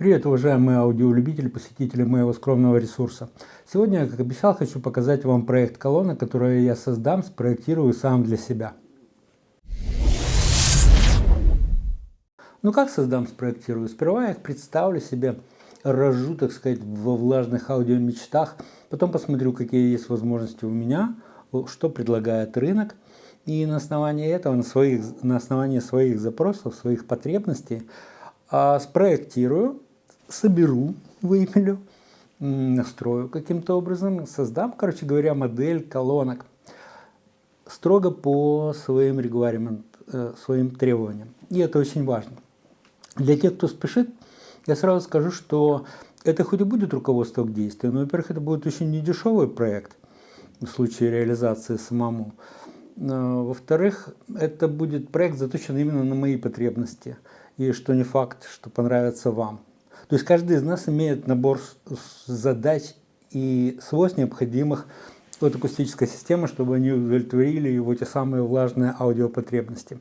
Привет, уважаемые аудиолюбители, посетители моего скромного ресурса. Сегодня, как обещал, хочу показать вам проект колонок, которые я создам, спроектирую сам для себя. Ну как создам, спроектирую? Сперва я их представлю себе, разжу, так сказать, во влажных аудиомечтах, потом посмотрю, какие есть возможности у меня, что предлагает рынок, и на основании этого, на основании своих запросов, своих потребностей, спроектирую, соберу, вымелю, настрою каким-то образом, создам, короче говоря, модель колонок строго по своим своим требованиям. И это очень важно. Для тех, кто спешит, я сразу скажу, что это хоть и будет руководство к действию, но, во-первых, это будет очень недешевый проект в случае реализации самому. Во-вторых, это будет проект, заточен именно на мои потребности. И что не факт, что понравится вам. То есть каждый из нас имеет набор задач и свойств, необходимых от акустической системы, чтобы они удовлетворили его те самые влажные аудиопотребности.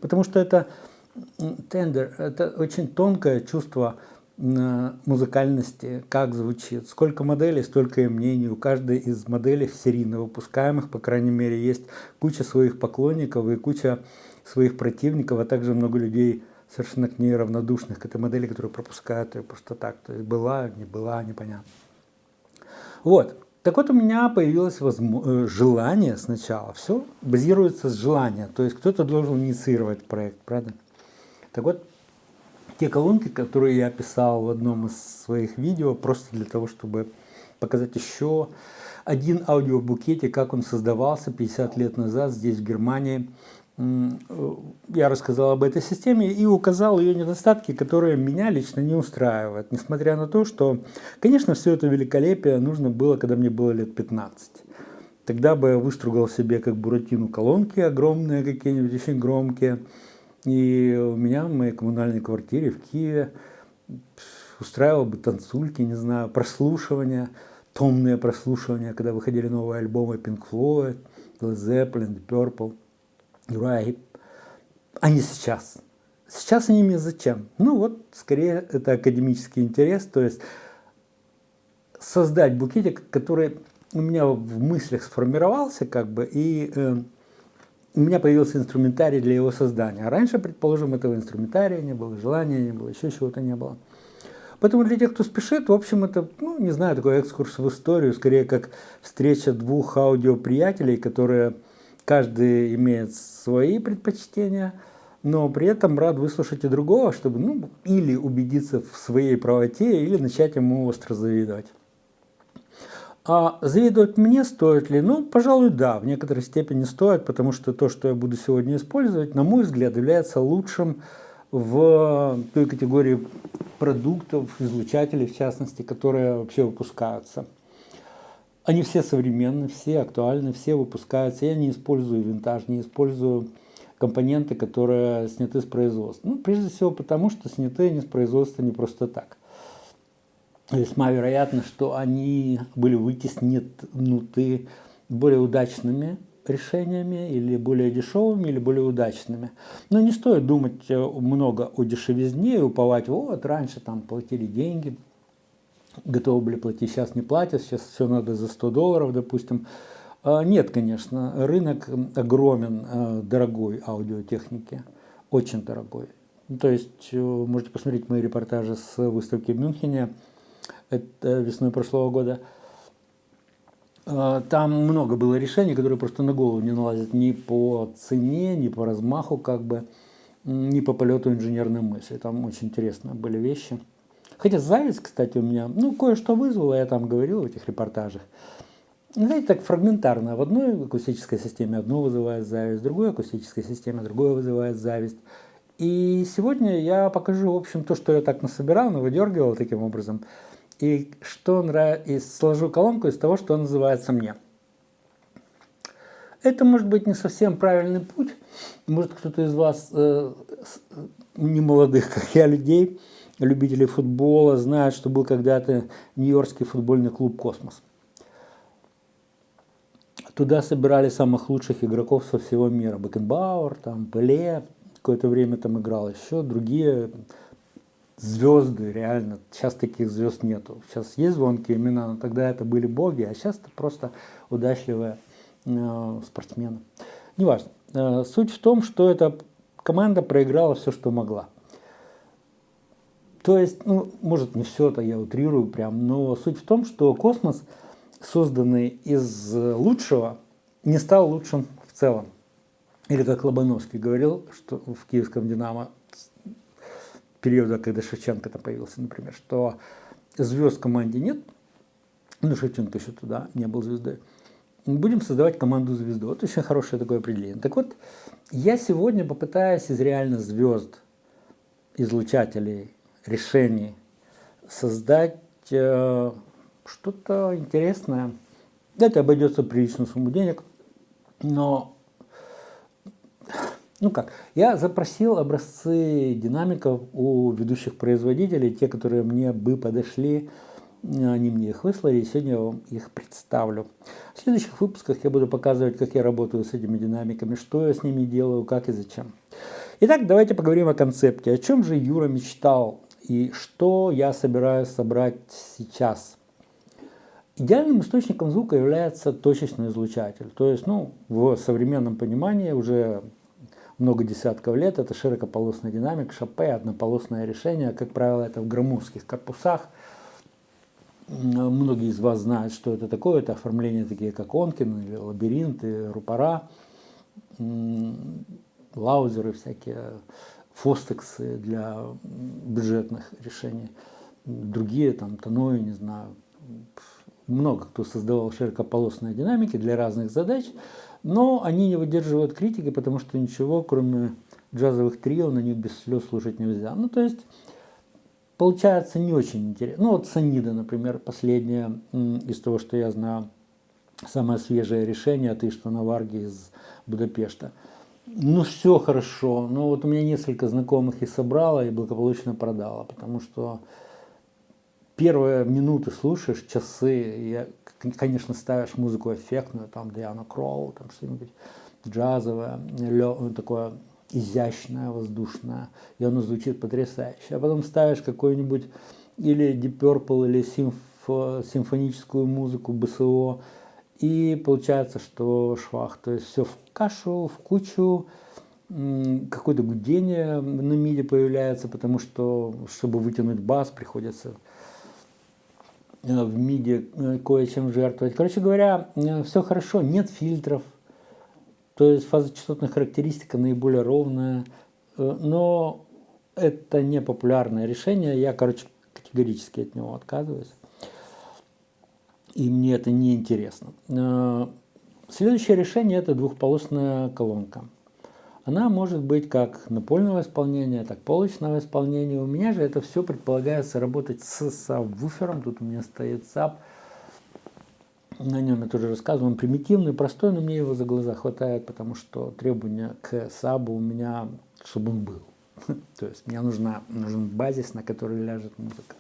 Потому что это тендер, это очень тонкое чувство музыкальности, как звучит. Сколько моделей, столько и мнений. У каждой из моделей серийно выпускаемых, по крайней мере, есть куча своих поклонников и куча своих противников, а также много людей, совершенно к ней равнодушных, к этой модели, которые пропускают ее просто так. То есть была, непонятно. Вот. Так вот, у меня появилось желание сначала. Все базируется с желания. То есть кто-то должен инициировать проект, правда? Так вот, те колонки, которые я описал в одном из своих видео, просто для того, чтобы показать еще один аудиобукетик, как он создавался 50 лет назад здесь, в Германии. Я рассказал об этой системе и указал ее недостатки, которые меня лично не устраивают. Несмотря на то, что, конечно, все это великолепие нужно было, когда мне было лет 15. Тогда бы я выстругал себе, как Буратино, колонки огромные какие-нибудь, очень громкие. И у меня в моей коммунальной квартире в Киеве устраивал бы танцульки, не знаю, прослушивания, томные прослушивания, когда выходили новые альбомы Pink Floyd, Led Zeppelin, Purple, Uriah. А не сейчас. Сейчас они мне зачем? Ну вот, скорее, это академический интерес, то есть создать букетик, который у меня в мыслях сформировался, как бы, и у меня появился инструментарий для его создания. А раньше, предположим, этого инструментария не было, желания не было, еще чего-то не было. Поэтому для тех, кто спешит, в общем, это, не знаю, такой экскурс в историю, скорее как встреча двух аудиоприятелей, которые каждый имеет свои предпочтения, но при этом рад выслушать и другого, чтобы, или убедиться в своей правоте, или начать ему остро завидовать. А завидовать мне стоит ли? Пожалуй, да, в некоторой степени стоит, потому что то, что я буду сегодня использовать, на мой взгляд, является лучшим в той категории продуктов, излучателей, в частности, которые вообще выпускаются. Они все современны, все актуальны, все выпускаются. Я не использую винтаж, не использую компоненты, которые сняты с производства. Прежде всего потому, что сняты они с производства не просто так. Весьма вероятно, что они были вытеснены более удачными решениями, или более дешевыми, или более удачными. Но не стоит думать много о дешевизне и уповать, вот, раньше там платили деньги, готовы были платить, сейчас не платят, сейчас все надо за $100, допустим. Нет, конечно, рынок огромен дорогой аудиотехники, очень дорогой. То есть можете посмотреть мои репортажи с выставки в Мюнхене, это весной прошлого года. Там много было решений, которые просто на голову не налазят ни по цене, ни по размаху, ни по полету инженерной мысли. Там очень интересные были вещи. Хотя зависть, кстати, у меня, кое-что вызвало, я там говорил в этих репортажах. Знаете, так фрагментарно. В одной акустической системе одно вызывает зависть, в другой акустической системе другое вызывает зависть. И сегодня я покажу, в общем, то, что я так насобирал, навыдергивал таким образом. И сложу колонку из того, что называется мне. Это может быть не совсем правильный путь. Может, кто-то из вас, не молодых, как я, людей, любителей футбола, знает, что был когда-то Нью-Йоркский футбольный клуб «Космос». Туда собирали самых лучших игроков со всего мира. Бекенбауэр, Пеле, какое-то время там играл еще, другие звезды, реально. Сейчас таких звезд нету. Сейчас есть звонкие имена, но тогда это были боги, а сейчас это просто удачливые спортсмены. Неважно. Суть в том, что эта команда проиграла все, что могла. То есть, ну, может, не все это я утрирую прям, но суть в том, что космос, созданный из лучшего, не стал лучшим в целом. Или как Лобановский говорил, что в киевском «Динамо» периода, когда Шевченко там появился, например, что звезд в команде нет, ну, Шевченко еще туда не был звездой, будем создавать команду звезду. Вот очень хорошее такое определение. Так вот, я сегодня попытаюсь из реально звезд, излучателей, решений создать что-то интересное. Это обойдется приличную сумму денег, но ну как, я запросил образцы динамиков у ведущих производителей, те, которые мне бы подошли, они мне их выслали, и сегодня я вам их представлю. В следующих выпусках я буду показывать, как я работаю с этими динамиками, что я с ними делаю, как и зачем. Итак, давайте поговорим о концепте. О чем же Юра мечтал и что я собираюсь собрать сейчас. Идеальным источником звука является точечный излучатель. То есть, ну, в современном понимании уже много десятков лет это широкополосный динамик, шапе, однополосное решение. Как правило, это в громоздких корпусах. Многие из вас знают, что это такое. Это оформления такие, как Онкин, или лабиринты, рупора, лаузеры всякие, фостексы для бюджетных решений. Другие, там, Таной, не знаю, много кто создавал широкополосные динамики для разных задач, но они не выдерживают критики, потому что ничего, кроме джазовых трио, на них без слез слушать нельзя. Ну, то есть, получается не очень интересно. Ну, вот Санида, например, последнее из того, что я знаю, самое свежее решение от Иштвана Варги из Будапешта. Ну, все хорошо, но вот у меня несколько знакомых и собрала, и благополучно продала, потому что первые минуты слушаешь, часы, конечно, ставишь музыку эффектную, там Диана Кролл, там что-нибудь джазовое, такое изящное, воздушное, и оно звучит потрясающе. А потом ставишь какой-нибудь или Deep Purple, или симфоническую музыку БСО, и получается, что швах, то есть все в кашу, в кучу, какое-то гудение на миди появляется, потому что, чтобы вытянуть бас, приходится в миди кое-чем жертвовать. Короче говоря, все хорошо, нет фильтров, то есть фазочастотная характеристика наиболее ровная, но это не популярное решение, я, категорически от него отказываюсь, и мне это не интересно. Следующее решение – это двухполосная колонка. Она может быть как напольного исполнения, так и полочного исполнения. У меня же это все предполагается работать с сабвуфером. Тут у меня стоит саб. На нем я тоже рассказывал. Он примитивный, простой, но мне его за глаза хватает, потому что требования к сабу у меня, чтобы он был. То есть мне нужен базис, на который ляжет музыка.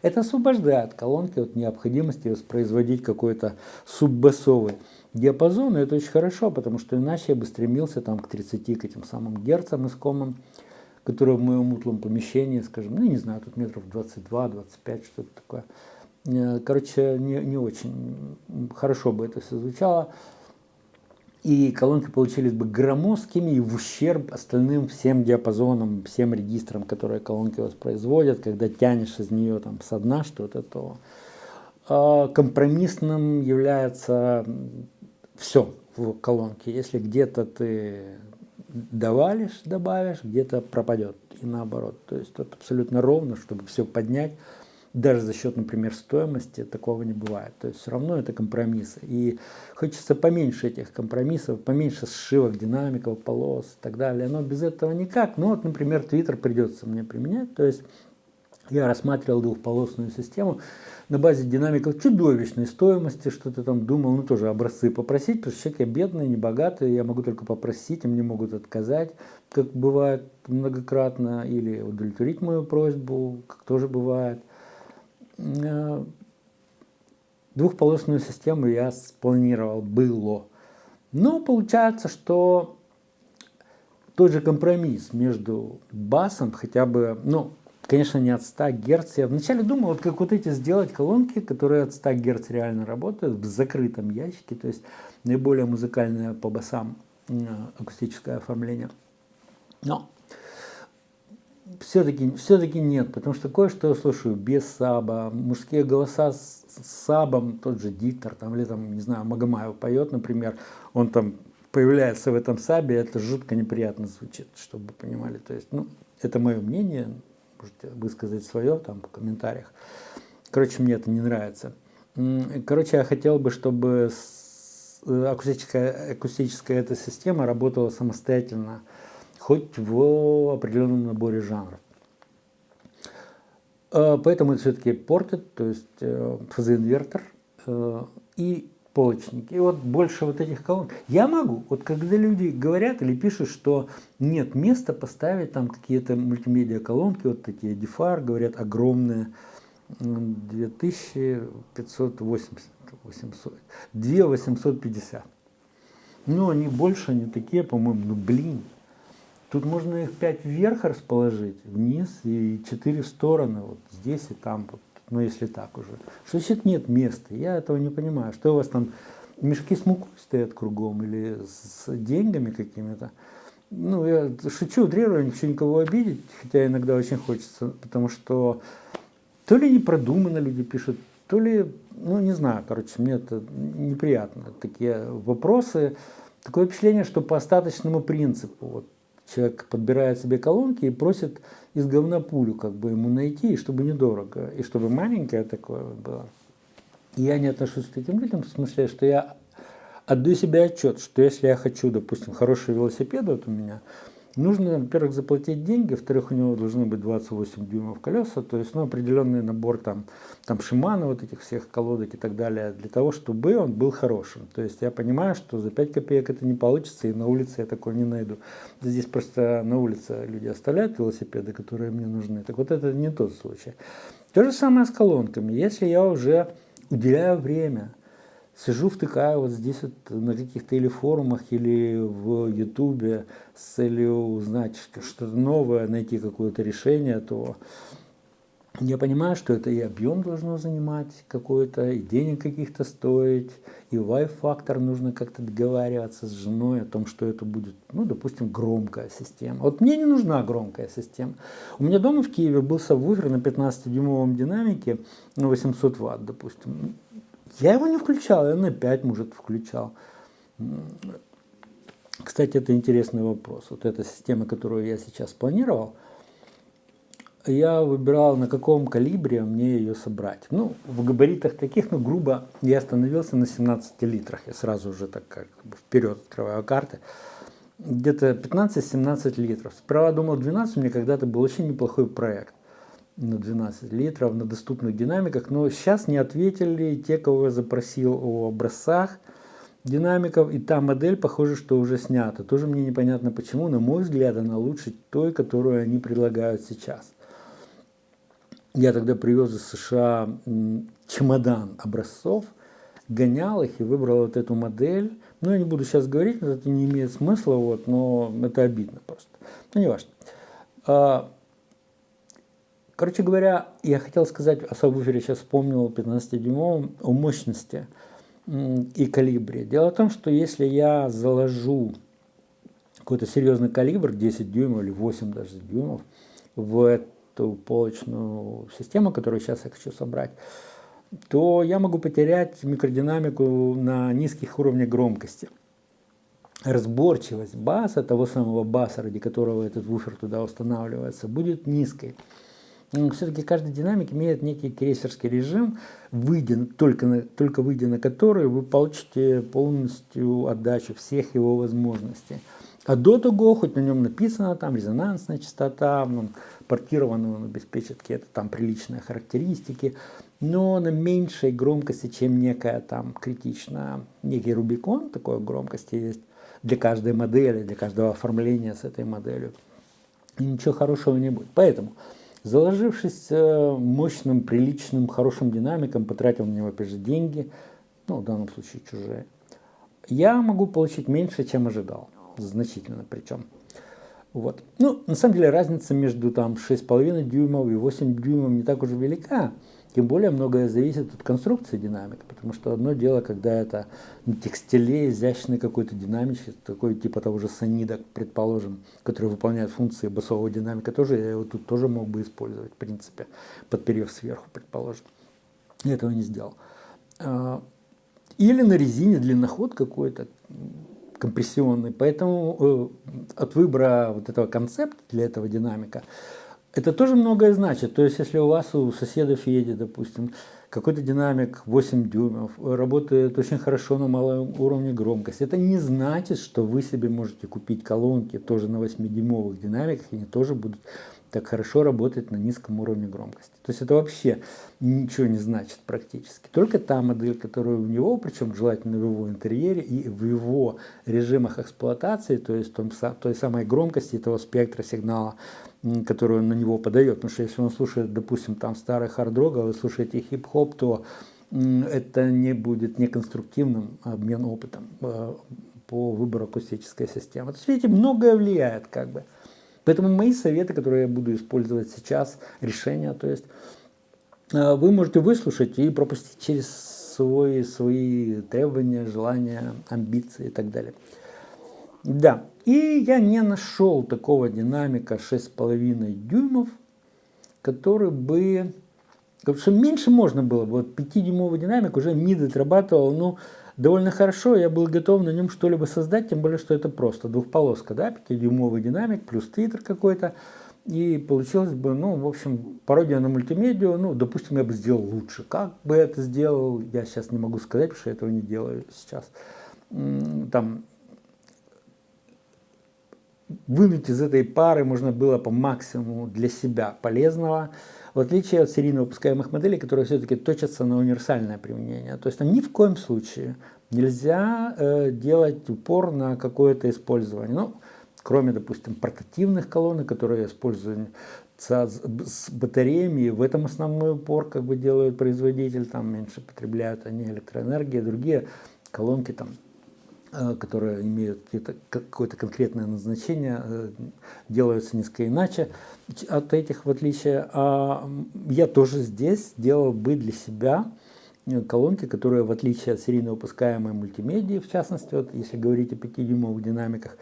Это освобождает колонки от необходимости воспроизводить какой-то суббасовый диапазон, и это очень хорошо, потому что иначе я бы стремился там, к 30, к этим самым герцам искомым, которые в моем утлом помещении, скажем, ну не знаю, тут метров 22-25, что-то такое. Короче, не очень хорошо бы это все звучало. И колонки получились бы громоздкими и в ущерб остальным всем диапазонам, всем регистрам, которые колонки воспроизводят, когда тянешь из нее там со дна что-то, то компромиссным является все в колонке. Если где-то ты добавишь, где-то пропадет и наоборот. То есть тут абсолютно ровно, чтобы все поднять. Даже за счет, например, стоимости такого не бывает. То есть все равно это компромиссы. И хочется поменьше этих компромиссов, поменьше сшивок, динамиков, полос и так далее. Но без этого никак. Ну вот, например, Twitter придется мне применять. То есть я рассматривал двухполосную систему на базе динамиков чудовищной стоимости, что-то там думал, ну тоже образцы попросить, потому что человек я бедный, небогатый, я могу только попросить, и мне могут отказать, как бывает многократно, или удовлетворить мою просьбу, как тоже бывает. Двухполосную систему я спланировал, было. Но получается, что тот же компромисс между басом, хотя бы, ну, Конечно, не от 100 Гц. Я вначале думал, вот как вот эти сделать колонки, которые от 100 Гц реально работают в закрытом ящике, то есть наиболее музыкальное по басам акустическое оформление. Но все-таки нет, потому что кое-что я слушаю без саба, мужские голоса с сабом, тот же диктор, там, или там, не знаю, Магомаев поет, например, он там появляется в этом сабе, это жутко неприятно звучит, чтобы вы понимали. То есть, ну, это мое мнение, можете высказать свое там в комментариях. Короче, мне это не нравится. Короче, я хотел бы, чтобы акустическая эта система работала самостоятельно, хоть в определенном наборе жанров. Поэтому это все-таки портет, то есть фазоинвертор и полочник. И вот больше вот этих колонок. Я могу, вот когда люди говорят или пишут, что нет места поставить там какие-то мультимедиа колонки, вот такие DFR, говорят, огромные, 2580, 2850. Ну, они больше, они такие, по-моему, ну, блин. Тут можно их 5 вверх расположить, вниз и 4 в стороны, вот здесь и там, вот, ну если так уже. Что значит нет места? Я этого не понимаю. Что у вас там, мешки с мукой стоят кругом или с деньгами какими-то? Ну, я шучу, утрирую, не хочу никого обидеть, хотя иногда очень хочется, потому что то ли непродуманно люди пишут, то ли, ну не знаю, короче, мне это неприятно. Такие вопросы, такое впечатление, что по остаточному принципу, вот, человек подбирает себе колонки и просит из говна пулю как бы ему найти, и чтобы недорого, и чтобы маленькое такое было. И я не отношусь к таким людям, в смысле, что я отдаю себе отчет, что если я хочу, допустим, хороший велосипед вот у меня, нужно, во-первых, заплатить деньги, во-вторых, у него должны быть 28 дюймов колеса, то есть, ну, определенный набор там Шимано, вот этих всех колодок и так далее, для того, чтобы он был хорошим. То есть я понимаю, что за 5 копеек это не получится, и на улице я такой не найду. Здесь просто на улице люди оставляют велосипеды, которые мне нужны. Так вот это не тот случай. То же самое с колонками. Если я уже уделяю время, сижу, втыкаю вот здесь вот на каких-то или форумах, или в Ютубе с целью узнать что-то новое, найти какое-то решение, то я понимаю, что это и объем должно занимать какой-то, и денег каких-то стоить, и вайп-фактор нужно как-то договариваться с женой о том, что это будет, ну, допустим, громкая система. Вот мне не нужна громкая система. У меня дома в Киеве был сабвуфер на 15-дюймовом динамике на 800 ватт, допустим. Я его не включал, я на 5, может, включал. Кстати, это интересный вопрос. Вот эта система, которую я сейчас планировал, я выбирал, на каком калибре мне ее собрать. Ну, в габаритах таких, ну, грубо, я остановился на 17 литрах. Я сразу уже так как бы вперед открываю карты. Где-то 15-17 литров. Справа думал 12, у меня когда-то был очень неплохой проект на 12 литров, на доступных динамиках, но сейчас не ответили те, кого я запросил о образцах динамиков, и та модель, похоже, что уже снята. Тоже мне непонятно почему, на мой взгляд, она лучше той, которую они предлагают сейчас. Я тогда привез из США чемодан образцов, гонял их и выбрал вот эту модель. Ну, я не буду сейчас говорить, это не имеет смысла, вот, но это обидно просто. Ну, не важно. Короче говоря, я хотел сказать о сабвуфере, сейчас вспомнил 15-дюймовом, о мощности и калибре. Дело в том, что если я заложу какой-то серьезный калибр, 10 дюймов или 8 даже дюймов, в эту полочную систему, которую сейчас я хочу собрать, то я могу потерять микродинамику на низких уровнях громкости. Разборчивость баса, того самого баса, ради которого этот вуфер туда устанавливается, будет низкой. Все-таки каждый динамик имеет некий крейсерский режим, только выйдя на который вы получите полностью отдачу всех его возможностей. А до того, хоть на нем написано там резонансная частота, портированную он обеспечит какие-то там приличные характеристики, но на меньшей громкости, чем некая там критичная, некий рубикон такой громкости есть для каждой модели, для каждого оформления с этой моделью. И ничего хорошего не будет. Поэтому, заложившись мощным, приличным, хорошим динамиком, потратил на него, опять же, деньги, ну, в данном случае чужие, я могу получить меньше, чем ожидал. Значительно причем. Вот. Ну, на самом деле разница между там 6,5 дюймов и 8 дюймов не так уже велика. Тем более многое зависит от конструкции динамика, потому что одно дело, когда это на текстиле изящный какой-то динамичный, такой типа того же сонида, предположим, который выполняет функции басового динамика, тоже я его тут тоже мог бы использовать, в принципе, подперев сверху, предположим. Я этого не сделал. Или на резине длинноход какой-то, компрессионный. Поэтому от выбора вот этого концепта для этого динамика это тоже многое значит. То есть, если у вас у соседа Феди, допустим, какой-то динамик 8 дюймов, работает очень хорошо на малом уровне громкости, это не значит, что вы себе можете купить колонки тоже на 8-дюймовых динамиках, и они тоже будут так хорошо работать на низком уровне громкости. То есть это вообще ничего не значит практически. Только та модель, которая у него, причем желательно в его интерьере и в его режимах эксплуатации, то есть той самой громкости того спектра сигнала, который он на него подает. Потому что если он слушает, допустим, там старый хард-рок, а вы слушаете хип-хоп, то это не будет неконструктивным обмен опытом по выбору акустической системы. То есть, видите, многое влияет как бы. Поэтому мои советы, которые я буду использовать сейчас, решения, то есть вы можете выслушать и пропустить через свои требования, желания, амбиции и так далее. Да, и я не нашел такого динамика 6,5 дюймов, который бы... Потому что меньше можно было бы. Вот 5-дюймовый динамик уже мид отрабатывал, ну, довольно хорошо, я был готов на нем что-либо создать, тем более, что это просто двухполоска, да, 5-дюймовый динамик плюс твиттер какой-то, и получилось бы, ну, в общем, пародия на мультимедиа, ну, допустим, я бы сделал лучше. Как бы это сделал, я сейчас не могу сказать, потому что я этого не делаю сейчас. Там вынуть из этой пары можно было по максимуму для себя полезного, в отличие от серийно выпускаемых моделей, которые все-таки точатся на универсальное применение. То есть там ни в коем случае нельзя делать упор на какое-то использование. Ну, кроме, допустим, портативных колонок, которые используются с батареями, и в этом основной упор как бы делают производитель, там меньше потребляют они электроэнергии, другие колонки там, которые имеют какое-то конкретное назначение, делаются несколько иначе от этих, в отличие. А я тоже здесь делал бы для себя колонки, которые, в отличие от серийно выпускаемой мультимедии, в частности, вот, если говорить о 5-дюймовых динамиках,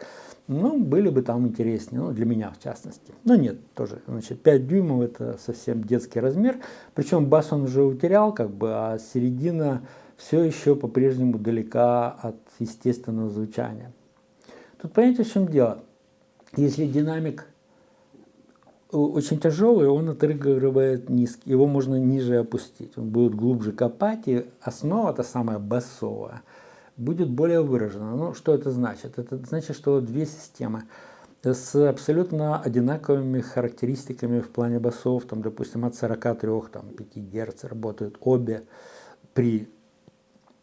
ну, были бы там интереснее, ну, для меня в частности. Но нет, тоже, значит, 5 дюймов это совсем детский размер, причем бас он уже утерял, как бы, а середина все еще по-прежнему далека от естественного звучания. Тут понимаете, в чем дело? Если динамик очень тяжелый, он отыгрывает низкий, его можно ниже опустить, он будет глубже копать, и основа, та самая басовая, будет более выражена. Ну, что это значит? Это значит, что две системы с абсолютно одинаковыми характеристиками в плане басов, там, допустим, от 43-5 Гц работают обе при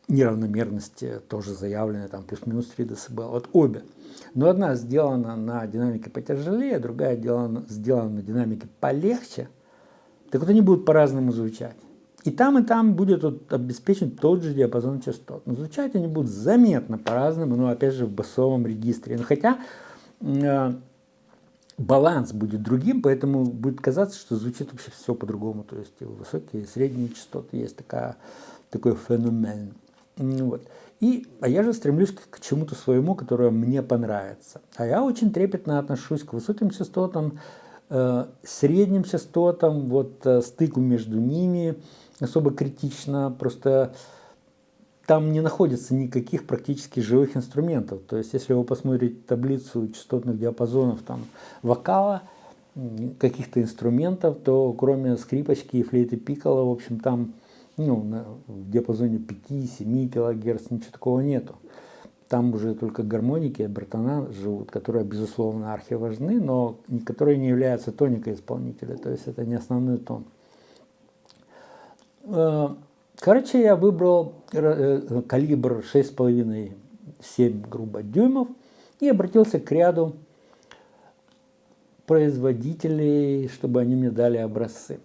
неравномерности, тоже заявлены, там, плюс-минус 3 дБ. Вот обе. Но одна сделана на динамике потяжелее, другая сделана на динамике полегче. Так вот они будут по-разному звучать. И там будет вот обеспечен тот же диапазон частот. Но звучать они будут заметно по-разному, но опять же в басовом регистре. Но хотя баланс будет другим, поэтому будет казаться, что звучит вообще все по-другому. То есть и высокие и средние частоты есть такой феномен. Вот. А я же стремлюсь к чему-то своему, которое мне понравится. А я очень трепетно отношусь к высоким частотам, средним частотам, вот стыку между ними особо критично, просто там не находится никаких практически живых инструментов. То есть, если вы посмотрите таблицу частотных диапазонов там, вокала, каких-то инструментов, то кроме скрипочки и флейты пикколо, в общем, там в диапазоне 5-7 кГц ничего такого нету. Там уже только гармоники и обертона живут, которые, безусловно, архиважны, но которые не являются тоникой исполнителя, то есть это не основной тон. Короче, я выбрал калибр 6,5-7 грубо дюймов и обратился к ряду производителей, чтобы они мне дали образцы.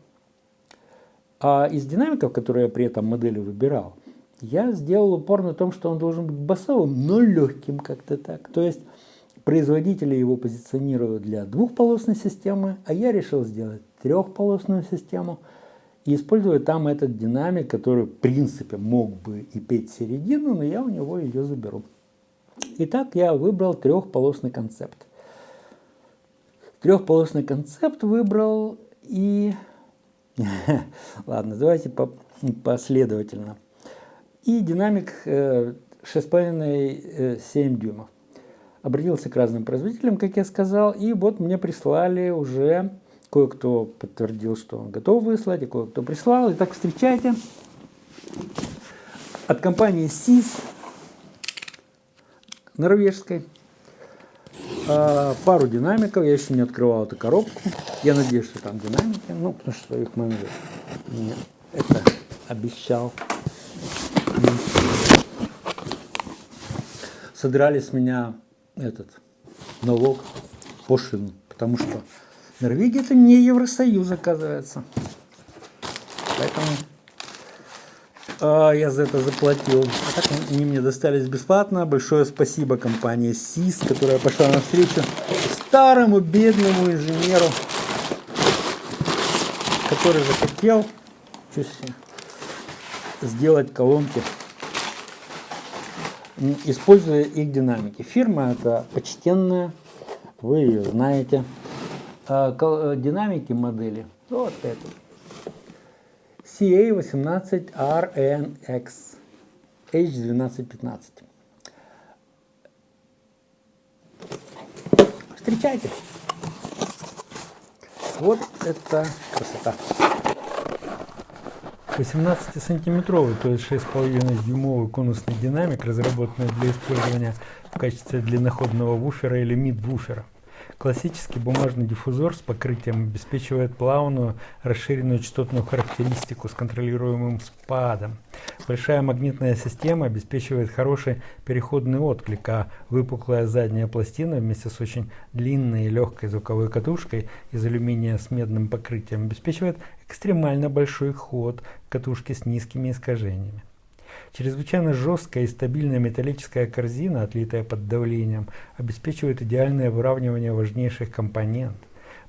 А из динамиков, которые я при этом модели выбирал, я сделал упор на том, что он должен быть басовым, но легким как-то так. То есть Производители его позиционируют для двухполосной системы, а я решил сделать трехполосную систему и использую там этот динамик, который в принципе мог бы и петь середину, но я у него ее заберу. Итак, я выбрал трехполосный концепт. Трехполосный концепт выбрал и... Ладно, давайте последовательно. И динамик 6,5-7 дюймов. Обратился к разным производителям, как я сказал, и вот мне прислали уже, кое-кто подтвердил, что он готов выслать, и кое-кто прислал. Итак, встречайте, от компании SIS, норвежской, пару динамиков. Я еще не открывал эту коробку. Я надеюсь, что там динамики, ну, потому что их менеджер мне это обещал. Содрали с меня этот налог, пошлину, потому что Норвегия это не Евросоюз, оказывается. Поэтому я за это заплатил. А так они мне достались бесплатно. Большое спасибо компании SIS, которая пошла навстречу старому бедному инженеру, который захотел сделать колонки, используя их динамики. Фирма эта почтенная, вы ее знаете. Динамики модели вот это. CA18RNX H1215. Встречайте. Вот это красота. 18-сантиметровый, то есть 6,5-дюймовый конусный динамик, разработанный для использования в качестве длинноходного вуфера или мид-вуфера. Классический бумажный диффузор с покрытием обеспечивает плавную, расширенную частотную характеристику с контролируемым спадом. Большая магнитная система обеспечивает хороший переходный отклик, а выпуклая задняя пластина вместе с очень длинной и легкой звуковой катушкой из алюминия с медным покрытием обеспечивает экстремально большой ход катушки с низкими искажениями. Чрезвычайно жесткая и стабильная металлическая корзина, отлитая под давлением, обеспечивает идеальное выравнивание важнейших компонентов.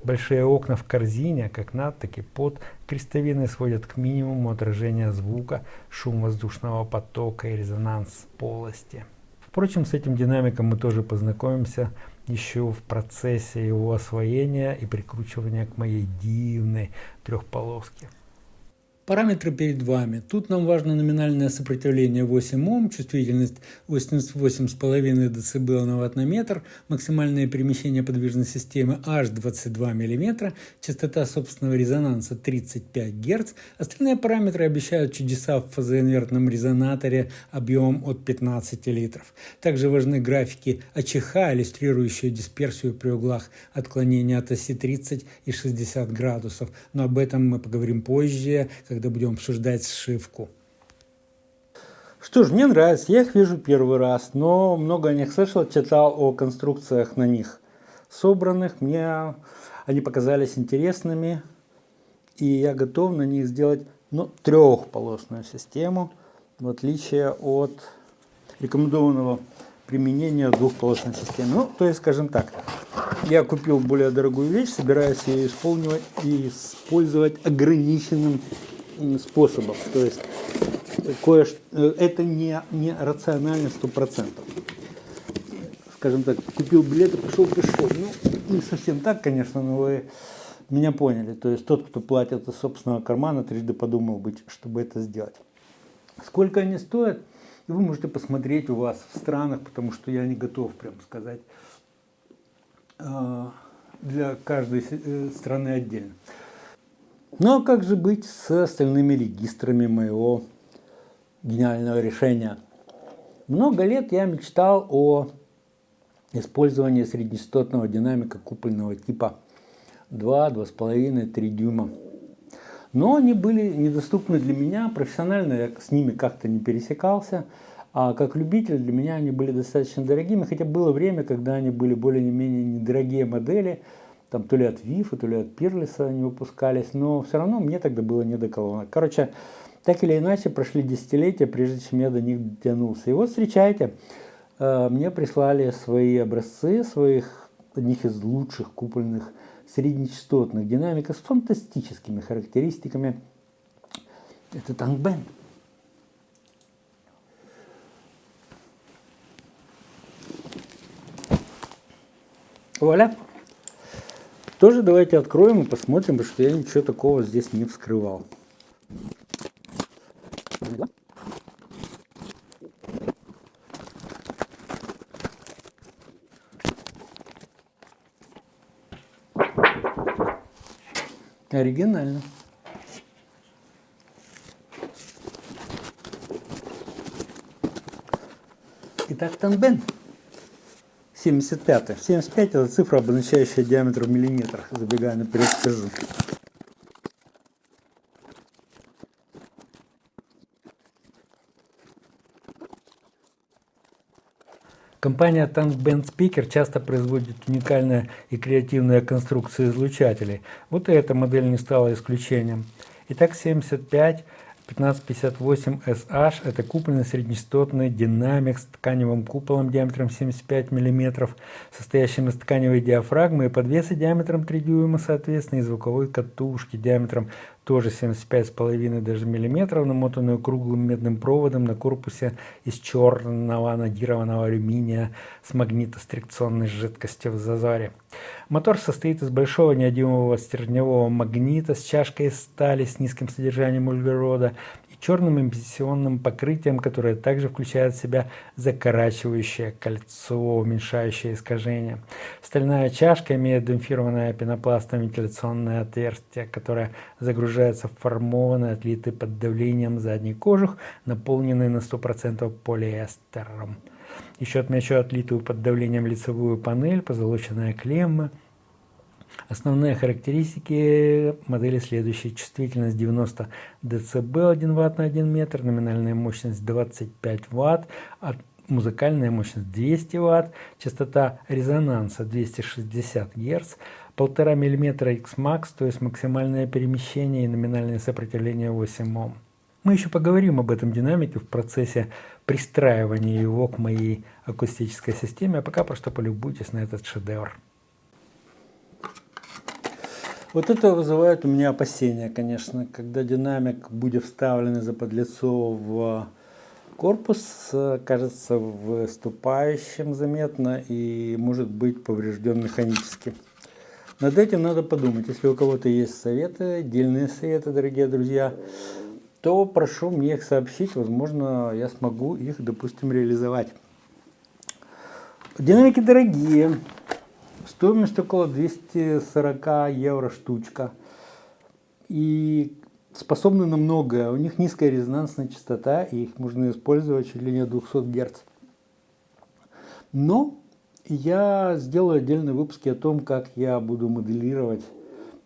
Большие окна в корзине, как над, так и под крестовины, сводят к минимуму отражение звука, шум воздушного потока и резонанс полости. Впрочем, с этим динамиком мы тоже познакомимся еще в процессе его освоения и прикручивания к моей дивной трехполоске. Параметры перед вами. Тут нам важно номинальное сопротивление 8 Ом, чувствительность 88,5 дБ на ватт на метр, максимальное перемещение подвижной системы аж 22 мм, частота собственного резонанса 35 Гц. Остальные параметры обещают чудеса в фазоинвертном резонаторе объемом от 15 литров. Также важны графики АЧХ, иллюстрирующие дисперсию при углах отклонения от оси 30 и 60 градусов. Но об этом мы поговорим позже, когда будем обсуждать сшивку. Что ж, мне нравится, я их вижу первый раз, но много о них слышал, читал о конструкциях на них собранных, мне они показались интересными, и я готов на них сделать трехполосную систему, в отличие от рекомендованного применения двухполосной системы. Ну, то есть, скажем так, я купил более дорогую вещь, собираюсь ее использовать ограниченным способом. То есть это не рационально 100%. Скажем так, купил билет и пришел. Ну, не совсем так, конечно, но вы меня поняли. То есть тот, кто платит из собственного кармана, трижды подумал бы, чтобы это сделать. Сколько они стоят, вы можете посмотреть у вас в странах, потому что я не готов прям сказать для каждой страны отдельно. Ну а как же быть с остальными регистрами моего гениального решения? Много лет я мечтал о использовании среднечастотного динамика купольного типа 2, 2,5, 3 дюйма. Но они были недоступны для меня, профессионально я с ними как-то не пересекался, а как любитель для меня они были достаточно дорогими, хотя было время, когда они были более-менее недорогие модели, там то ли от Вифа, то ли от Пирлиса они выпускались, но все равно мне тогда было не до колонок. Короче, так или иначе, прошли десятилетия, прежде чем я до них дотянулся. И вот встречайте, мне прислали свои образцы своих одних из лучших купольных среднечастотных динамиков с фантастическими характеристиками. Это Tank Band. Вуаля. Тоже давайте откроем и посмотрим, потому что я ничего такого здесь не вскрывал. Оригинально. Итак, Tank Band. 75. 75 это цифра, обозначающая диаметр в миллиметрах. Забегая наперед, скажу. Компания Tank Band Speaker часто производит уникальные и креативные конструкции излучателей. Вот и эта модель не стала исключением. Итак, 75 1558SH – это купольный среднечастотный динамик с тканевым куполом диаметром 75 мм, состоящим из тканевой диафрагмы и подвеса диаметром 3 дюйма, соответственно, и звуковой катушки диаметром тоже 75,5 даже миллиметров, намотанную круглым медным проводом на корпусе из черного анодированного алюминия с магнитострикционной жидкостью в зазоре. Мотор состоит из большого неодимового стержневого магнита с чашкой из стали с низким содержанием углерода и черным эмиссионным покрытием, которое также включает в себя закорачивающее кольцо, уменьшающее искажение. Стальная чашка имеет демпфированное пенопластом вентиляционное отверстие, которое загружается в формованный, отлитый под давлением задний кожух, наполненный на 100% полиэстером. Еще отмечу отлитую под давлением лицевую панель, позолоченная клемма. Основные характеристики модели следующие. Чувствительность 90 дБ 1 Вт на 1 метр, номинальная мощность 25 Вт, музыкальная мощность 200 Вт, частота резонанса 260 Гц, 1,5 мм X-Max, то есть максимальное перемещение и номинальное сопротивление 8 Ом. Мы еще поговорим об этом динамике в процессе пристраивания его к моей акустической системе, а пока просто полюбуйтесь на этот шедевр. Вот это вызывает у меня опасения, конечно, когда динамик будет вставлен из-за подлицо в корпус, кажется выступающим заметно и может быть поврежден механически. Над этим надо подумать. Если у кого-то есть советы, отдельные советы, дорогие друзья, то прошу мне их сообщить, возможно, я смогу их, допустим, реализовать. Динамики дорогие, стоимость около 240 евро штучка, и способны на многое. У них низкая резонансная частота, и их можно использовать чуть ли не 200 Гц. Но я сделаю отдельные выпуски о том, как я буду моделировать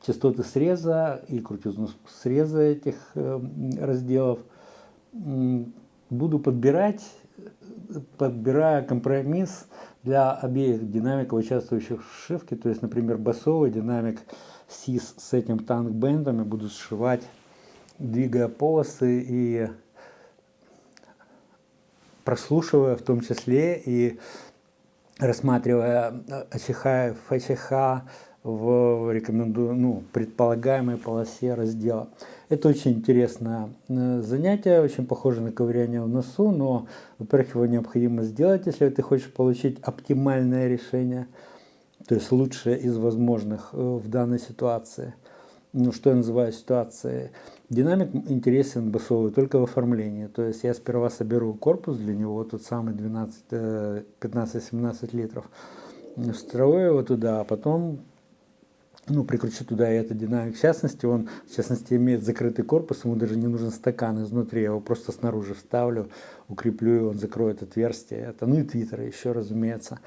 частоты среза и крутизну среза этих разделов. Буду подбирая компромисс для обеих динамиков, участвующих в сшивке. То есть, например, басовый динамик SIS с этим Tank Band я буду сшивать, двигая полосы и прослушивая в том числе и рассматривая АЧХ, ФЧХ в предполагаемой полосе раздела. Это очень интересное занятие, очень похоже на ковыряние в носу, но, во-первых, его необходимо сделать, если ты хочешь получить оптимальное решение, то есть лучшее из возможных в данной ситуации. Ну, что я называю ситуацией? Динамик интересен басовый только в оформлении. То есть я сперва соберу корпус для него, тот самый 15-17 литров, встрою его туда, а потом прикручу туда и этот динамик. В частности, он имеет закрытый корпус, ему даже не нужен стакан изнутри, я его просто снаружи вставлю, укреплю, и он закроет отверстие. Это, и твиттер еще, разумеется.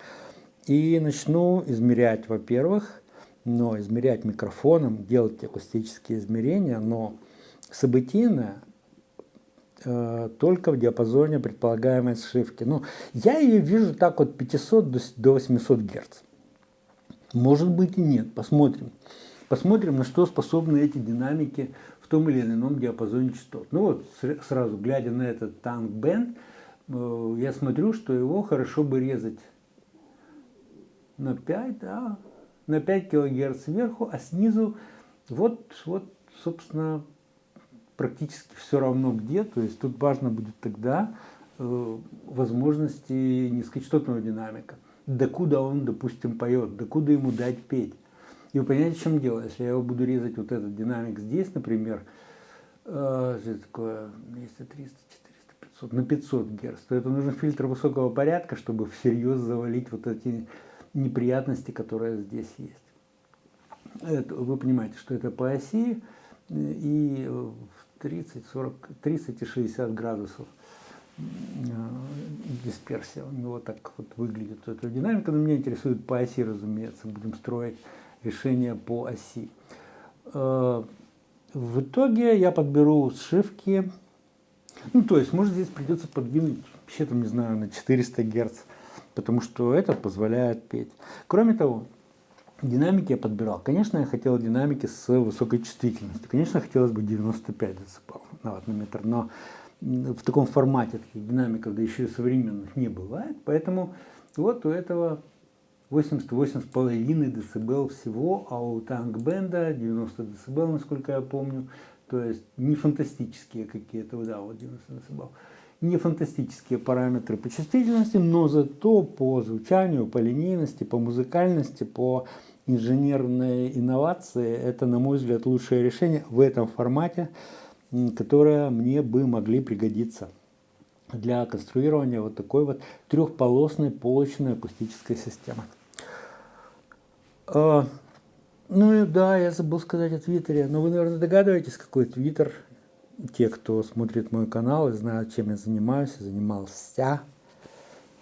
И начну измерять, во-первых, измерять микрофоном, делать акустические измерения, но событийное только в диапазоне предполагаемой сшивки. Я ее вижу так от 500 до 800 Гц. Может быть и нет, посмотрим. Посмотрим, на что способны эти динамики в том или ином диапазоне частот. Сразу глядя на этот Tank Band, я смотрю, что его хорошо бы резать на 5, да, на 5 кГц сверху, а снизу вот, собственно, практически все равно где. То есть тут важно будет тогда возможности низкочастотного динамика. Докуда он, допустим, поет, докуда ему дать петь. И вы понимаете, в чем дело? Если я его буду резать вот этот динамик здесь, например, что такое 200, 300, 400, 500, на 500 Гц, то это нужен фильтр высокого порядка, чтобы всерьез завалить вот эти неприятности, которые здесь есть. Это, вы понимаете, что это по оси и 30, 40, 30 и 60 градусов дисперсия. У него так вот выглядит эта динамика, но меня интересует по оси, разумеется. Будем строить решение по оси. В итоге я подберу сшивки. Ну, то есть, может, здесь придется подвинуть, вообще там, не знаю, на 400 Гц, потому что это позволяет петь. Кроме того, динамики я подбирал. Конечно, я хотел динамики с высокой чувствительностью. Конечно, хотелось бы 95 дБ на ваттный метр, но в таком формате таких динамиков, да еще и современных, не бывает. Поэтому вот у этого 88,5 дБ всего, а у Танкбенда 90 дБ, насколько я помню. То есть не фантастические какие-то, да, вот 90 дБ. Не фантастические параметры по чувствительности, но зато по звучанию, по линейности, по музыкальности, по инженерной инновации, это, на мой взгляд, лучшее решение в этом формате, которое мне бы могли пригодиться для конструирования вот такой вот трехполосной полочной акустической системы. Ну и да, я забыл сказать о Твиттере, но вы, наверное, догадываетесь, какой Твиттер. Те, кто смотрит мой канал и знают, чем я занимаюсь, и занимался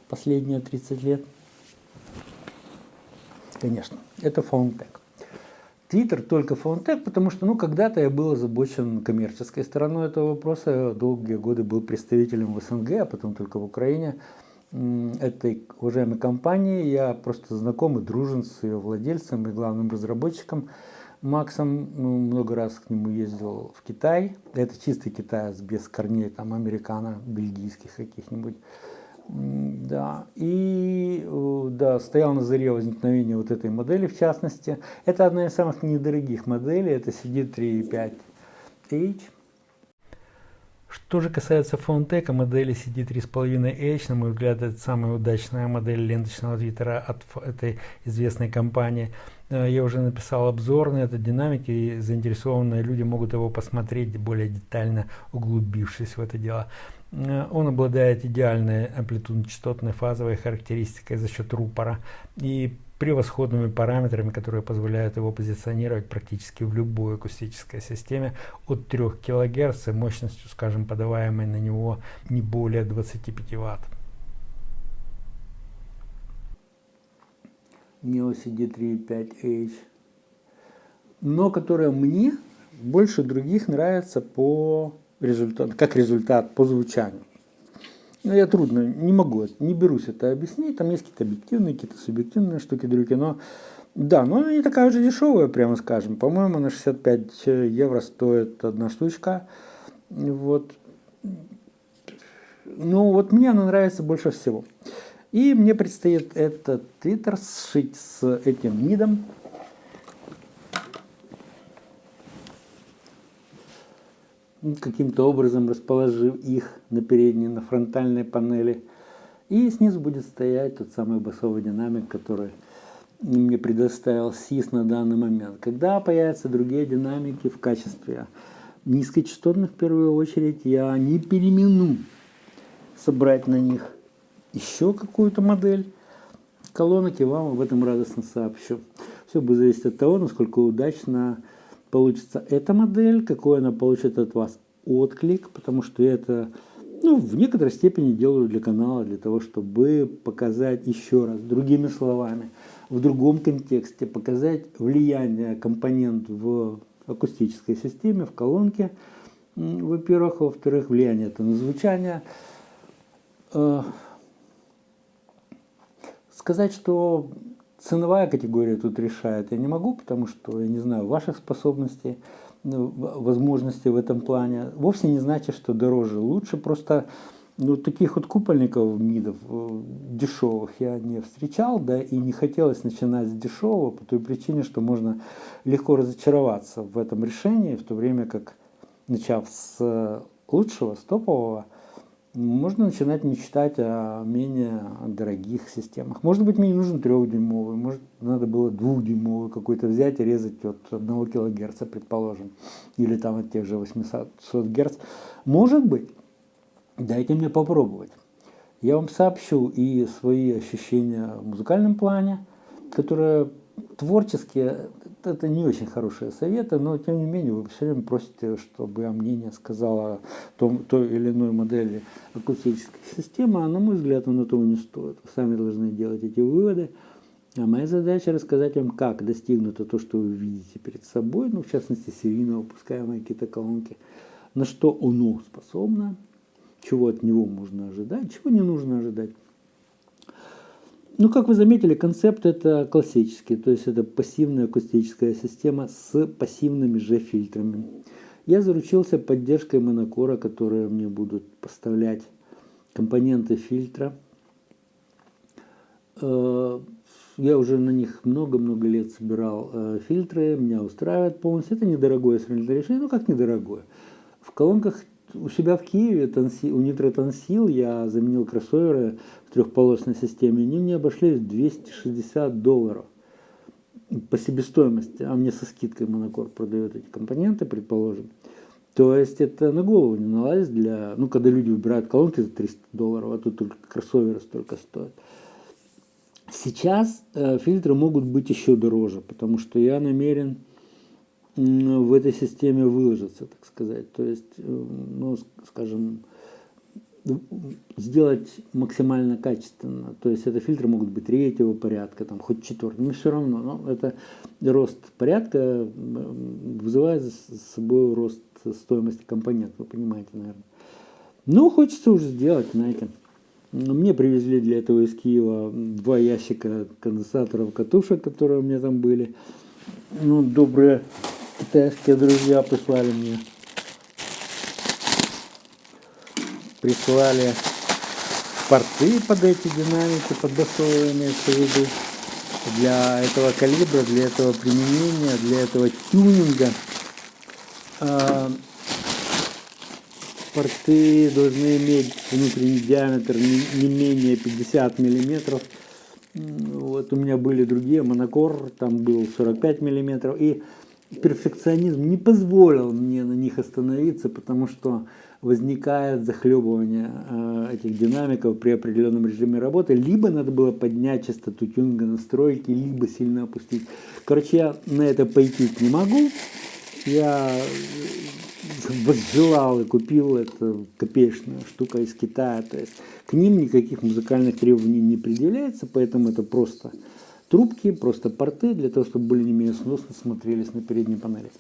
последние 30 лет. Конечно, это Foundtech. Твиттер только Foundtech, потому что, ну, когда-то я был озабочен коммерческой стороной этого вопроса. Я долгие годы был представителем в СНГ, а потом только в Украине этой уважаемой компании. Я просто знаком и дружен с ее владельцем и главным разработчиком Максом. Много раз к нему ездил в Китай. Это чистый китаец, без корней там американо, бельгийских каких-нибудь. Да, и да, стоял на заре возникновения вот этой модели, в частности. Это одна из самых недорогих моделей, это CD3.5H. Что же касается Foundtech, модели CD3.5H, на мой взгляд, это самая удачная модель ленточного твиттера от этой известной компании. Я уже написал обзор на этот динамик, и заинтересованные люди могут его посмотреть более детально, углубившись в это дело. Он обладает идеальной амплитудно-частотной фазовой характеристикой за счет рупора и превосходными параметрами, которые позволяют его позиционировать практически в любой акустической системе от 3 кГц и мощностью, скажем, подаваемой на него не более 25 Вт. Neo CD3.5H, но которая мне больше других нравится по результату, как результат по звучанию. Ну, я трудно, не могу, не берусь это объяснить. Там есть какие-то объективные, какие-то субъективные штуки-дрюки, но да, но она не такая уже дешевая, прямо скажем. По-моему, на 65 евро стоит одна штучка. Вот. Ну, вот мне она нравится больше всего. И мне предстоит этот твиттер сшить с этим мидом. Каким-то образом расположив их на передней, на фронтальной панели. И снизу будет стоять тот самый басовый динамик, который мне предоставил СИС на данный момент. Когда появятся другие динамики в качестве низкочастотных, в первую очередь, я не перемену собрать на них еще какую-то модель колонок, и вам об этом радостно сообщу. Все будет зависеть от того, насколько удачно получится эта модель, какой она получит от вас отклик, потому что я это, ну, в некоторой степени делаю для канала, для того, чтобы показать еще раз, другими словами, в другом контексте, показать влияние компонент в акустической системе, в колонке, во-первых, во-вторых, влияние это на звучание. Сказать, что ценовая категория тут решает, я не могу, потому что я не знаю ваших способностей, возможностей в этом плане. Вовсе не значит, что дороже лучше, просто Ну, таких вот купольников, МИДов дешевых я не встречал, да, и не хотелось начинать с дешевого по той причине, что можно легко разочароваться в этом решении, в то время как, начав с лучшего, с топового, можно начинать мечтать о менее дорогих системах. Может быть, мне не нужен 3-дюймовый, может, надо было 2-дюймовый какой-то взять и резать от 1 кГц, предположим, или там от тех же 800 Гц. Может быть, дайте мне попробовать. Я вам сообщу и свои ощущения в музыкальном плане, которые творческие, это не очень хорошие советы, но тем не менее вы все время просите, чтобы я мнение сказала о той или иной модели акустической системы, а на мой взгляд, оно того не стоит. Вы сами должны делать эти выводы. А моя задача рассказать вам, как достигнуто то, что вы видите перед собой, ну, в частности, серийно выпускаемые какие-то колонки, на что оно способно, чего от него можно ожидать, чего не нужно ожидать. Ну, как вы заметили, концепт это классический, то есть это пассивная акустическая система с пассивными же фильтрами. Я заручился поддержкой монокора, которые мне будут поставлять компоненты фильтра. Я уже на них много-много лет собирал фильтры, меня устраивает полностью. Это недорогое сравнительное решение, ну как недорогое. В колонках у себя в Киеве у Nitro Tansil я заменил кроссоверы в трехполосной системе. Они мне обошлись $260 по себестоимости, а мне со скидкой Монокор продает эти компоненты, предположим. То есть это на голову не наладить для, ну, когда люди выбирают колонки за $300, а тут только кроссоверы столько стоят. Сейчас фильтры могут быть еще дороже, потому что я намерен в этой системе выложиться, так сказать. То есть, ну, скажем, сделать максимально качественно. То есть это фильтры могут быть 3-го порядка, там, хоть 4-го, но все равно. Но это рост порядка вызывает за собой рост стоимости компонентов, вы понимаете, наверное. Ну, хочется уже сделать, знаете. Мне привезли для этого из Киева 2 ящика конденсаторов катушек, которые у меня там были. Ну, добрые китайские друзья прислали порты под эти динамики, под басовые имеется в виду, для этого калибра, для этого применения, для этого тюнинга. Порты должны иметь внутренний диаметр не менее 50 миллиметров. Вот у меня были другие, монокор, там был 45 миллиметров. И перфекционизм не позволил мне на них остановиться, потому что возникает захлебывание этих динамиков при определенном режиме работы. Либо надо было поднять частоту тюнинга настройки, либо сильно опустить. Короче, я на это пойти не могу. Я возжелал и купил эту копеечную штуку из Китая. То есть к ним никаких музыкальных требований не предъявляется, поэтому это просто трубки, просто порты, для того, чтобы более-менее сносно смотрелись на передней панели.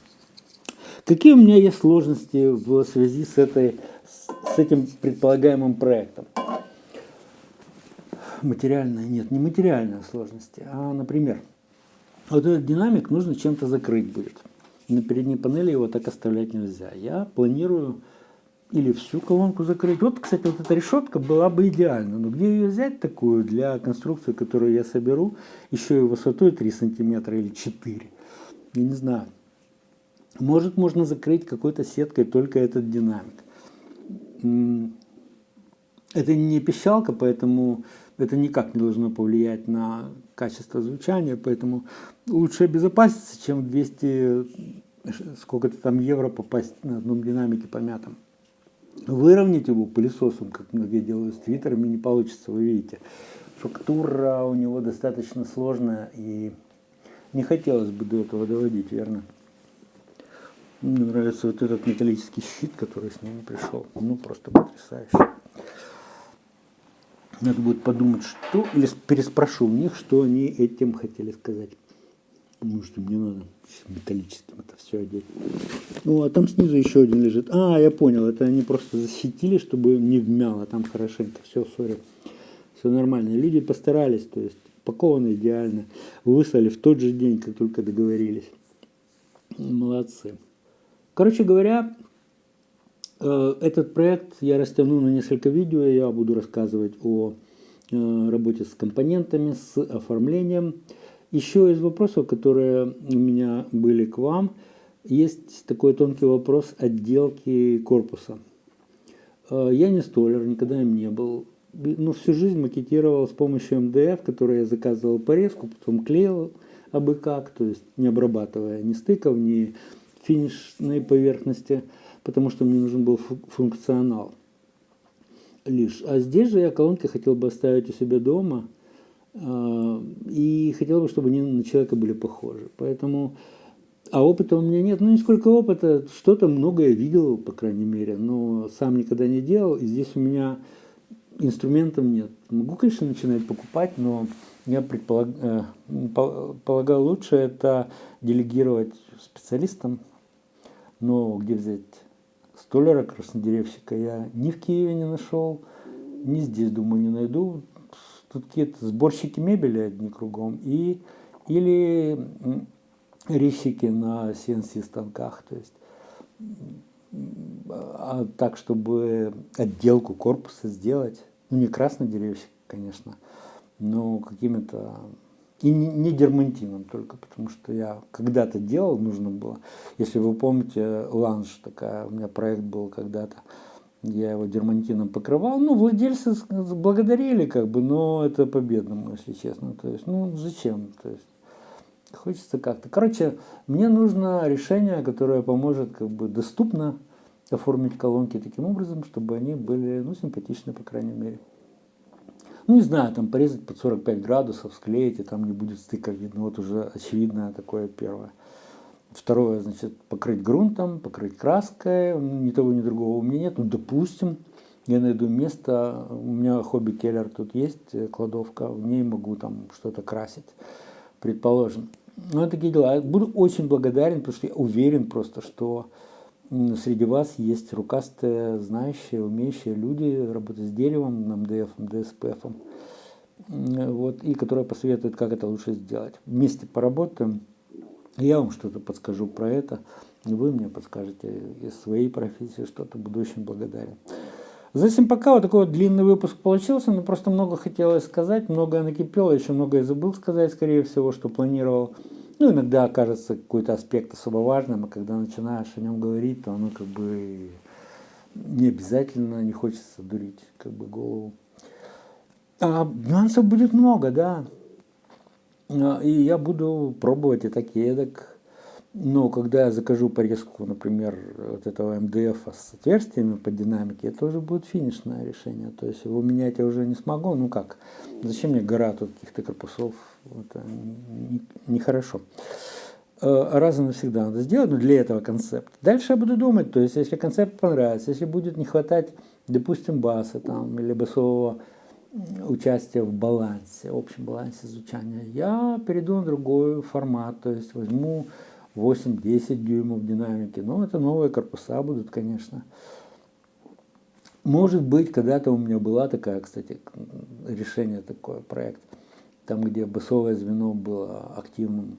Какие у меня есть сложности в связи с этим предполагаемым проектом? Материальные? Нет, не материальные сложности, а, например, вот этот динамик нужно чем-то закрыть будет. На передней панели его так оставлять нельзя. Я планирую или всю колонку закрыть. Вот, кстати, вот эта решетка была бы идеальна. Но где ее взять такую для конструкции, которую я соберу, еще и высотой 3 сантиметра или 4? Я не знаю. Может, можно закрыть какой-то сеткой только этот динамик. Это не пищалка, поэтому это никак не должно повлиять на качество звучания, поэтому лучше обезопаситься, чем 200 сколько-то там евро попасть на одном динамике помятом. Выровнять его пылесосом, как многие делают с твиттерами, не получится, вы видите. Фактура у него достаточно сложная, и не хотелось бы до этого доводить, верно? Мне нравится вот этот металлический щит, который с ними пришел. Ну, просто потрясающе. Надо будет подумать, что... Или переспрошу у них, что они этим хотели сказать. Может, мне надо металлическим это все одеть. Ну, а там снизу еще один лежит. А, я понял, это они просто защитили, чтобы не вмяло там хорошенько. Все, сори. Все нормально. Люди постарались, то есть упакованы идеально. Выслали в тот же день, как только договорились. Молодцы. Короче говоря, Этот проект я растяну на несколько видео. Я буду рассказывать о работе с компонентами, с оформлением. Еще из вопросов, которые у меня были к вам, есть такой тонкий вопрос отделки корпуса. Я не столер, никогда им не был. Но всю жизнь макетировал с помощью МДФ, который я заказывал порезку, потом клеил абы как, то есть не обрабатывая ни стыков, ни финишной поверхности, потому что мне нужен был функционал лишь. А здесь же я колонки хотел бы оставить у себя дома, и хотел бы, чтобы они на человека были похожи. Поэтому, а опыта у меня нет, ну нисколько опыта, что-то многое видел, по крайней мере, но сам никогда не делал, и здесь у меня инструментов нет. Могу, конечно, начинать покупать, но я полагаю, лучше это делегировать специалистам. Но где взять столяра, краснодеревщика я ни в Киеве не нашел, ни здесь, думаю, не найду. Тут какие-то сборщики мебели одни кругом или резчики на CNC станках. То есть так, чтобы отделку корпуса сделать, ну не краснодеревщик, конечно, но какими-то и не дермантином только, потому что я когда-то делал, нужно было. Если вы помните, ланж такая, у меня проект был когда-то, я его дермантином покрывал. Ну, владельцы благодарили, как бы, но это по-бедному, если честно. То есть, ну, зачем? То есть, хочется как-то. Короче, мне нужно решение, которое поможет, как бы, доступно оформить колонки таким образом, чтобы они были, ну, симпатичны, по крайней мере. Ну, не знаю, там порезать под 45 градусов, склеить, и там не будет стыка видно. Вот уже очевидное такое первое. Второе, значит, покрыть грунтом, покрыть краской. Ни того, ни другого у меня нет. Ну, допустим, я найду место. У меня хобби-келлер тут есть, кладовка. В ней могу там что-то красить, предположим. Ну, такие дела. Я буду очень благодарен, потому что я уверен просто, что среди вас есть рукастые, знающие, умеющие люди работать с деревом, МДФ, ДСПФ, вот, и которые посоветуют, как это лучше сделать. Вместе поработаем, я вам что-то подскажу про это, и вы мне подскажете из своей профессии что-то, буду очень благодарен. За этим пока вот такой вот длинный выпуск получился, но просто много хотелось сказать, многое накипело, еще многое забыл сказать, скорее всего, что планировал. Ну, иногда окажется какой-то аспект особо важным, а когда начинаешь о нем говорить, то оно как бы не обязательно, не хочется дурить как бы голову. Нюансов будет много, да. И я буду пробовать и так, и эдак. Но когда я закажу порезку, например, вот этого МДФ с отверстиями под динамики, это уже будет финишное решение. То есть его менять я уже не смогу. Ну как? Зачем мне гора тут каких-то корпусов? Это нехорошо. Раз и навсегда надо сделать, но для этого концепт. Дальше я буду думать, то есть если концепт понравится, если будет не хватать, допустим, баса там, или басового участия в балансе, общем балансе звучания, я перейду на другой формат, то есть возьму 8-10 дюймов динамики. Но это новые корпуса будут, конечно. Может быть, когда-то у меня была такая, кстати, решение, такой проект, там, где басовое звено было активным,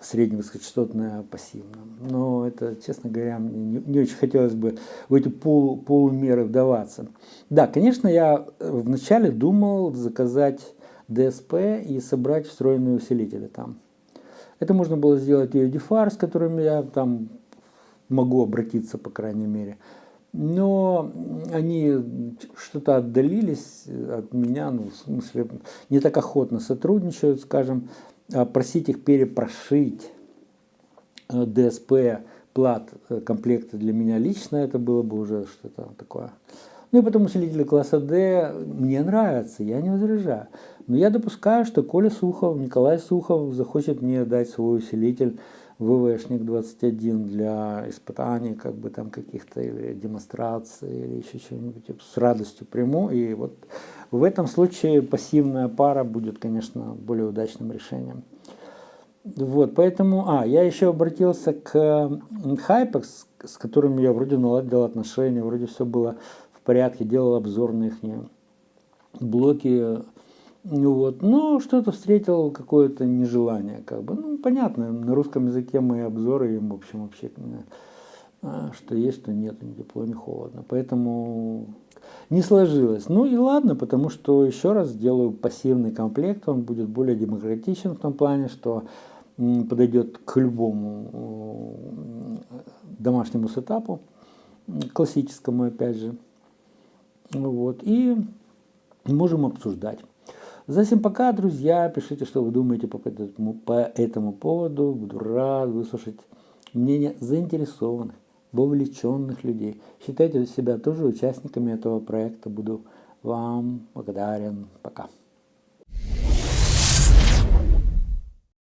средневысокочастотное пассивным. Но это, честно говоря, мне не очень хотелось бы в эти полумеры вдаваться. Да, конечно, я вначале думал заказать ДСП и собрать встроенные усилители там. Это можно было сделать и UDFR, с которыми я там могу обратиться, по крайней мере. Но они что-то отдалились от меня, ну, в смысле, не так охотно сотрудничают, скажем. Просить их перепрошить ДСП плат комплекта для меня лично, это было бы уже что-то такое. Ну и потом усилители класса D мне нравятся, я не возражаю. Но я допускаю, что Коля Сухов, Николай Сухов захочет мне дать свой усилитель ВВшник 21 для испытаний, как бы там каких-то или демонстраций, или еще чего-нибудь, с радостью приму. И вот в этом случае пассивная пара будет, конечно, более удачным решением. Вот, поэтому, я еще обратился к Hypex, с которыми я вроде наладил отношения, вроде все было в порядке, делал обзор на их блоки. Вот. Но что-то встретил какое-то нежелание, как бы. Ну, понятно, на русском языке мои обзоры им, в общем, вообще что есть, что нет, ни тепло, ни холодно. Поэтому не сложилось. Ну и ладно, потому что еще раз сделаю пассивный комплект, он будет более демократичен в том плане, что подойдет к любому домашнему сетапу, классическому опять же. Вот. И можем обсуждать. За всем пока, друзья. Пишите, что вы думаете по этому поводу. Буду рад выслушать мнение заинтересованных, вовлеченных людей. Считайте себя тоже участниками этого проекта. Буду вам благодарен. Пока.